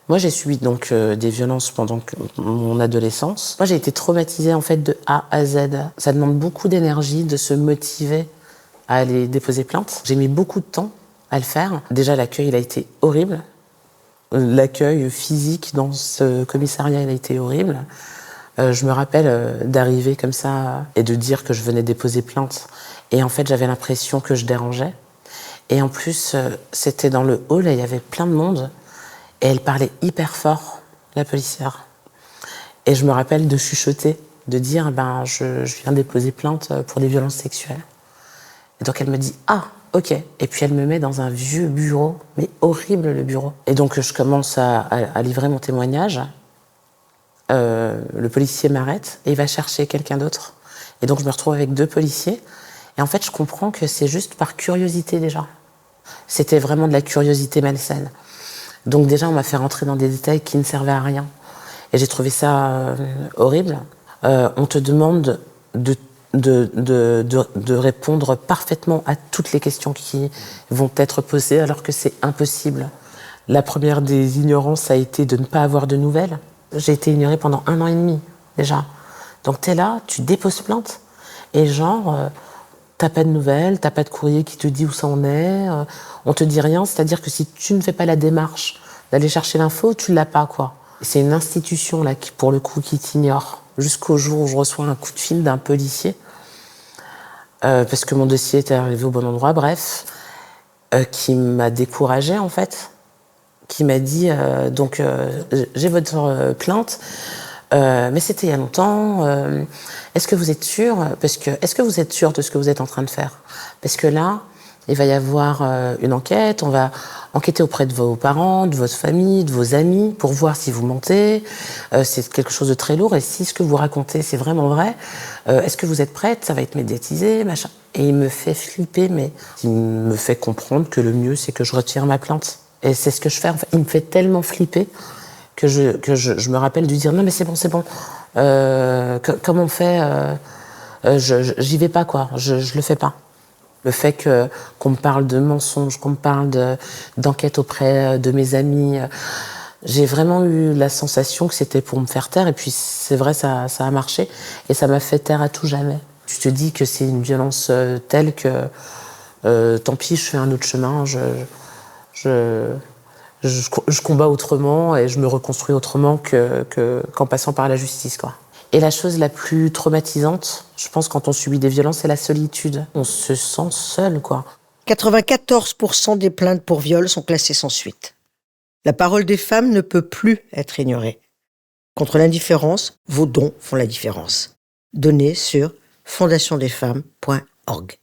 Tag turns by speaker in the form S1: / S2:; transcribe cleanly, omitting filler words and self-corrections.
S1: Moi, j'ai subi donc des violences pendant mon adolescence. Moi, j'ai été traumatisée en fait de A à Z. Ça demande beaucoup d'énergie de se motiver à aller déposer plainte. J'ai mis beaucoup de temps à le faire. Déjà, l'accueil, il a été horrible. L'accueil physique dans ce commissariat, il a été horrible. Je me rappelle d'arriver comme ça et de dire que je venais déposer plainte. Et en fait, j'avais l'impression que je dérangeais. Et en plus, c'était dans le hall et il y avait plein de monde. Et elle parlait hyper fort, la policière. Et je me rappelle de chuchoter, de dire je viens déposer plainte pour des violences sexuelles. Et donc elle me dit ah, ok. Et puis elle me met dans un vieux bureau, mais horrible le bureau. Et donc je commence à livrer mon témoignage. Le policier m'arrête et il va chercher quelqu'un d'autre. Et donc je me retrouve avec 2 policiers. Et en fait je comprends que c'est juste par curiosité déjà. C'était vraiment de la curiosité malsaine. Donc déjà, on m'a fait rentrer dans des détails qui ne servaient à rien. Et j'ai trouvé ça horrible. On te demande de répondre parfaitement à toutes les questions qui vont être posées, alors que c'est impossible. La première des ignorances a été de ne pas avoir de nouvelles. J'ai été ignorée pendant 1 an et demi, déjà. Donc t'es là, tu déposes plainte, et t'as pas de nouvelles, t'as pas de courrier qui te dit où ça en est, on te dit rien, c'est-à-dire que si tu ne fais pas la démarche d'aller chercher l'info, tu l'as pas, quoi. C'est une institution, là, qui, pour le coup, qui t'ignore. Jusqu'au jour où je reçois un coup de fil d'un policier, parce que mon dossier était arrivé au bon endroit, bref, qui m'a découragée, en fait, qui m'a dit, j'ai votre plainte, mais c'était il y a longtemps. Est-ce que vous êtes sûr ? Est-ce que vous êtes sûr de ce que vous êtes en train de faire ? Parce que là, il va y avoir une enquête. On va enquêter auprès de vos parents, de votre famille, de vos amis, pour voir si vous mentez. C'est quelque chose de très lourd. Et si ce que vous racontez, c'est vraiment vrai, est-ce que vous êtes prête ? Ça va être médiatisé, machin. Et il me fait flipper, mais il me fait comprendre que le mieux, c'est que je retire ma plainte. Et c'est ce que je fais. En fait, il me fait tellement flipper que je me rappelle de dire non mais c'est bon, comment on fait, j'y vais pas, quoi, je le fais pas. Le fait qu'on me parle de mensonges, qu'on me parle d'enquête auprès de mes amis, j'ai vraiment eu la sensation que c'était pour me faire taire, et puis c'est vrai, ça a marché et ça m'a fait taire à tout jamais. Tu te dis que c'est une violence telle que tant pis, je fais un autre chemin, je combats autrement et je me reconstruis autrement qu'en passant par la justice, quoi. Et la chose la plus traumatisante, je pense, quand on subit des violences, c'est la solitude. On se sent seul, quoi.
S2: 94% des plaintes pour viol sont classées sans suite. La parole des femmes ne peut plus être ignorée. Contre l'indifférence, vos dons font la différence. Donnez sur fondationdesfemmes.org.